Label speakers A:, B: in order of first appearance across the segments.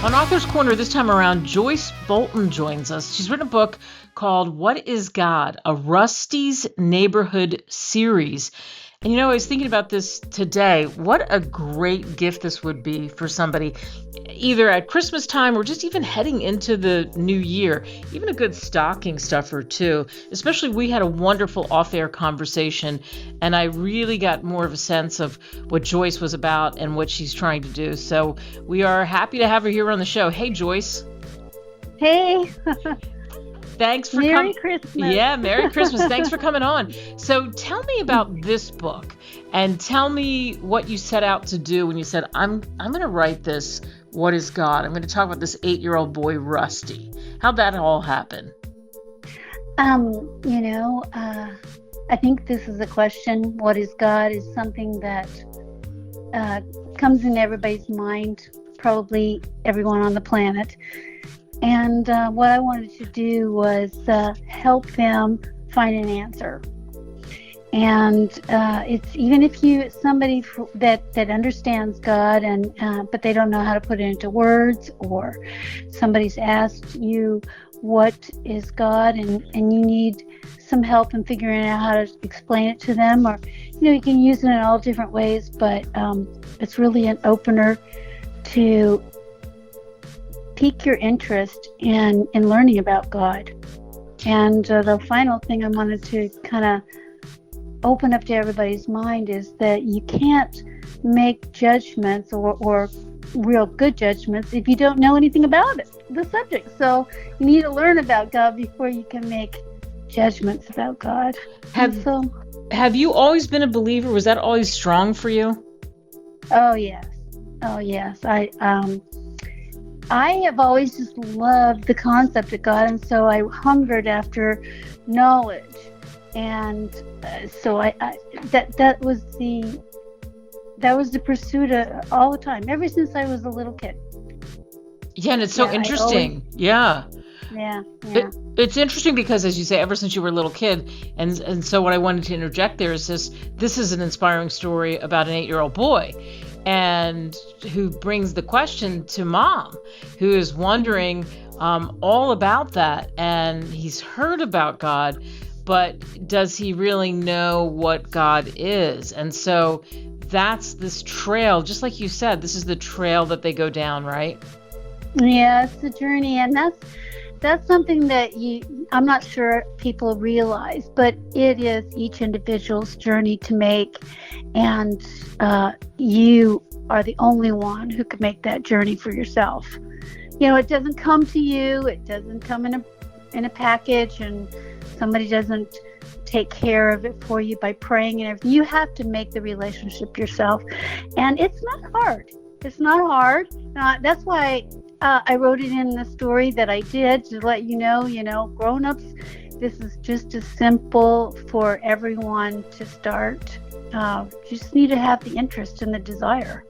A: On Author's Corner this time around, Joyce Bolton joins us. She's written a book called What is God? A Rusty's Neighborhood Series. And I was thinking about this today. What a great gift this would be for somebody, either at Christmas time or just even heading into the new year. Even a good stocking stuffer, too. Especially, we had a wonderful off-air conversation, and I really got more of a sense of what Joyce was about and what she's trying to do. So we are happy to have her here on the show. Hey, Joyce.
B: Hey.
A: Thanks for
B: Merry Christmas.
A: Yeah, Merry Christmas. Thanks for coming on. So tell me about this book and tell me what you set out to do when you said, I'm going to write this, What is God? I'm going to talk about this 8-year-old boy, Rusty. How'd that all happen?
B: I think this is a question, what is God, is something that comes in everybody's mind, probably everyone on the planet. And what I wanted to do was help them find an answer. And it's even if somebody that understands God and but they don't know how to put it into words, or somebody's asked you what is God, and you need some help in figuring out how to explain it to them, or you can use it in all different ways, but it's really an opener to pique your interest in learning about God. And the final thing I wanted to kind of open up to everybody's mind is that you can't make judgments or real good judgments if you don't know anything about it, the subject. So you need to learn about God before you can make judgments about God.
A: Have you always been a believer? Was that always strong for you?
B: Oh yes. I have always just loved the concept of God, and so I hungered after knowledge, and so that was the pursuit all the time, ever since I was a little kid.
A: Yeah, and it's so interesting. Yeah. It's interesting because, as you say, ever since you were a little kid, and so what I wanted to interject there is this is an inspiring story about an 8-year-old boy, and who brings the question to mom, who is wondering all about that, and he's heard about God, but does he really know what God is? And so that's this trail, just like you said, this is the trail that they go down, right?
B: Yeah, it's a journey, and that's something that I'm not sure people realize, but it is each individual's journey to make, and you are the only one who can make that journey for yourself. It doesn't come to you, it doesn't come in a package, and somebody doesn't take care of it for you by praying and everything. You have to make the relationship yourself, and it's not hard. It's not hard. That's why I wrote it in the story that I did, to let you know, grown-ups, this is just as simple for everyone to start. You just need to have the interest and the desire.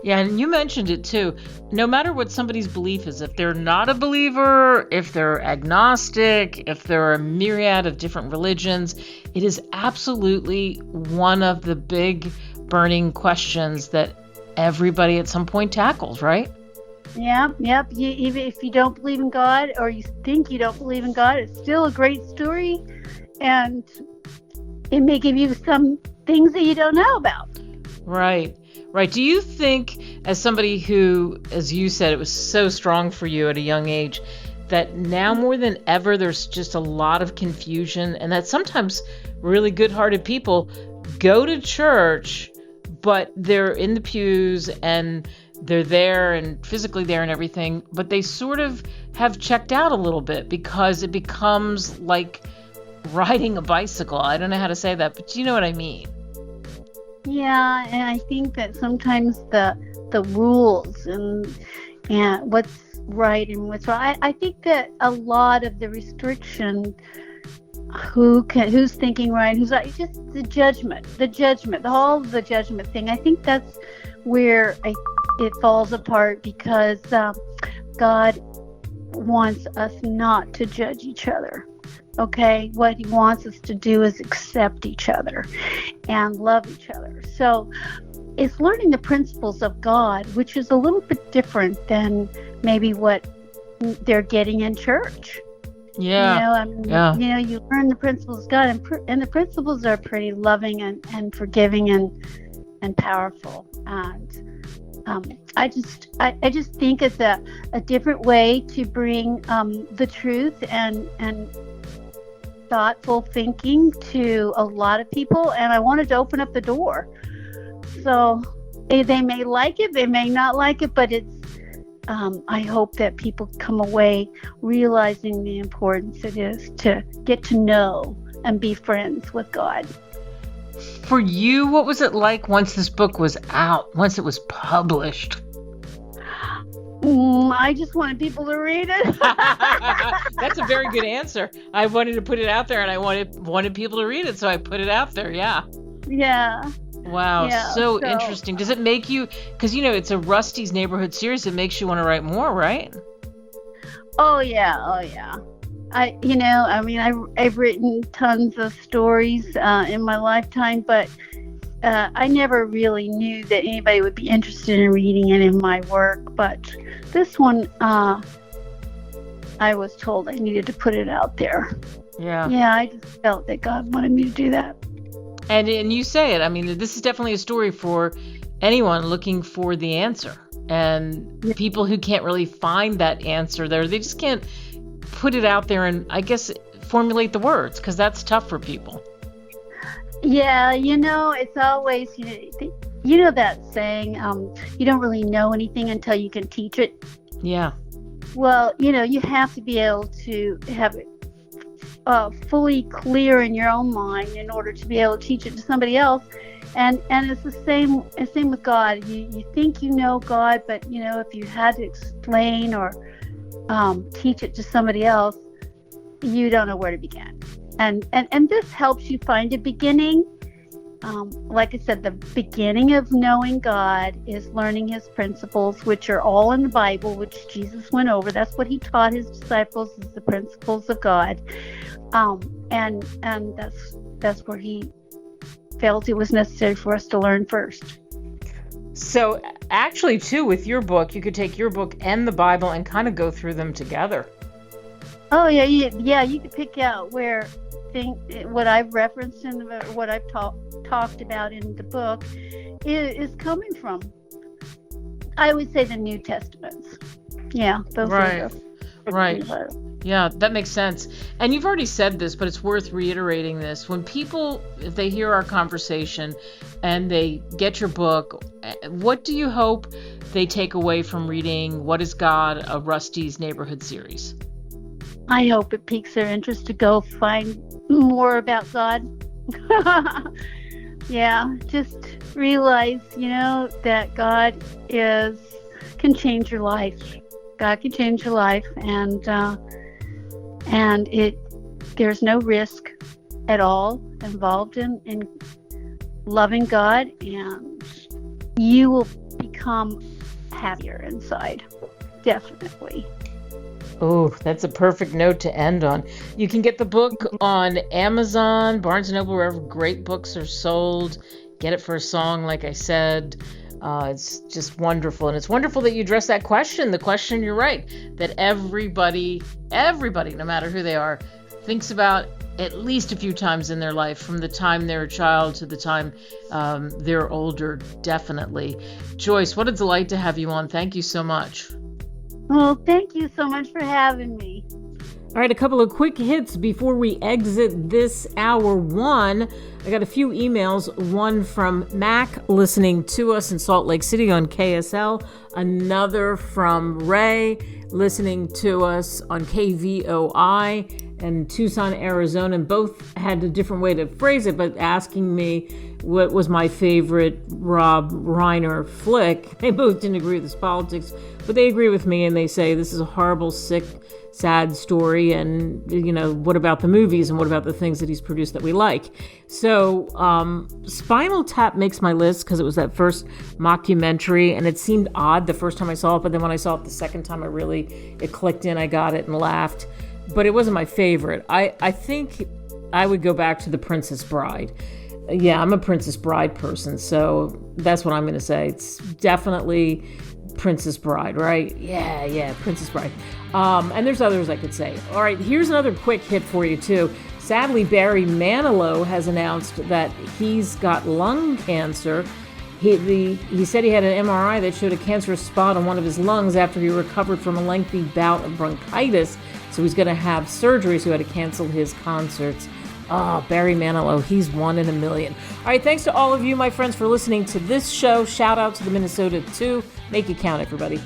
A: Yeah, and you mentioned it too. No matter what somebody's belief is, if they're not a believer, if they're agnostic, if there are a myriad of different religions, it is absolutely one of the big burning questions that everybody at some point tackles, right?
B: Yep. Even if you don't believe in God, or you think you don't believe in God, it's still a great story, and it may give you some things that you don't know about.
A: Right. Do you think, as somebody who, as you said, it was so strong for you at a young age, that now more than ever there's just a lot of confusion, and that sometimes really good-hearted people go to church, but they're in the pews and they're there and physically there and everything, but they sort of have checked out a little bit because it becomes like riding a bicycle. I don't know how to say that, but you know what I mean.
B: Yeah, and I think that sometimes the rules and what's right and what's wrong, I think that a lot of the restriction, who's thinking right, who's right, just the judgment, the whole the judgment thing. I think that's where it falls apart, because God wants us not to judge each other. Okay, what he wants us to do is accept each other and love each other. So it's learning the principles of God, which is a little bit different than maybe what they're getting in church.
A: Yeah.
B: You know, I mean,
A: Yeah.
B: you know, you learn the principles of God, and the principles are pretty loving and forgiving and powerful. And I just think it's a different way to bring the truth and thoughtful thinking to a lot of people, and I wanted to open up the door. So they may like it, they may not like it, but it's I hope that people come away realizing the importance it is to get to know and be friends with God.
A: For you, what was it like once this book was out, once it was published?
B: I just wanted people to read it.
A: That's a very good answer. I wanted to put it out there, and I wanted people to read it, so I put it out there. Yeah.
B: Yeah.
A: Wow.
B: Yeah,
A: So interesting. Does it make you? Because it's a Rusty's Neighborhood series. It makes you want to write more, right?
B: Oh yeah. I've written tons of stories in my lifetime, but I never really knew that anybody would be interested in reading any of my work. But this one, I was told I needed to put it out there.
A: Yeah.
B: Yeah, I just felt that God wanted me to do that.
A: And you say it. I mean, this is definitely a story for anyone looking for the answer. And people who can't really find that answer there, they just can't put it out there and, I guess, formulate the words, because that's tough for people.
B: Yeah, it's always, that saying, you don't really know anything until you can teach it.
A: Yeah.
B: Well, you have to be able to have it fully clear in your own mind in order to be able to teach it to somebody else. And it's the same with God. You think you know God, but if you had to explain or teach it to somebody else, you don't know where to begin. And this helps you find a beginning. Like I said, the beginning of knowing God is learning his principles, which are all in the Bible, which Jesus went over. That's what he taught his disciples, is the principles of God. And that's where he felt it was necessary for us to learn first.
A: So actually, too, with your book, you could take your book and the Bible and kind of go through them together.
B: Oh, yeah. You could pick out where what I've referenced in what I've talked about in the book is coming from. I would say the New Testaments. Yeah, those are
A: right. Yeah, that makes sense. And you've already said this, but it's worth reiterating this. When people, if they hear our conversation and they get your book, what do you hope they take away from reading What is God, a Rusty's Neighborhood series?
B: I hope it piques their interest to go find more about God. Yeah, just realize, that God can change your life. God can change your life, and there's no risk at all involved in loving God, and you will become happier inside. Definitely.
A: Oh, that's a perfect note to end on. You can get the book on Amazon, Barnes & Noble, wherever great books are sold. Get it for a song, like I said. It's just wonderful. And it's wonderful that you address that question. The question, you're right, that everybody, no matter who they are, thinks about at least a few times in their life, from the time they're a child to the time they're older, definitely. Joyce, what a delight to have you on. Thank you so much.
B: Well, thank you so much for having me.
A: All right, a couple of quick hits before we exit this hour one. I got a few emails, one from Mac listening to us in Salt Lake City on KSL, another from Ray listening to us on KVOI in Tucson, Arizona, and both had a different way to phrase it, but asking me what was my favorite Rob Reiner flick. They both didn't agree with his politics, but they agree with me, and they say this is a horrible, sick, sad story, and what about the movies, and what about the things that he's produced that we like? So Spinal Tap makes my list because it was that first mockumentary, and it seemed odd the first time I saw it, but then when I saw it the second time, it clicked in, I got it and laughed, but it wasn't my favorite. I think I would go back to The Princess Bride. Yeah, I'm a Princess Bride person, so that's what I'm going to say. It's definitely Princess Bride, right? Yeah, Princess Bride. And there's others I could say. All right, here's another quick hit for you, too. Sadly, Barry Manilow has announced that he's got lung cancer. He said he had an MRI that showed a cancerous spot on one of his lungs after he recovered from a lengthy bout of bronchitis. So he's going to have surgery, so he had to cancel his concerts. Oh, Barry Manilow, he's 1 in a million. All right, thanks to all of you, my friends, for listening to this show. Shout out to the Minnesota 2. Make it count, everybody.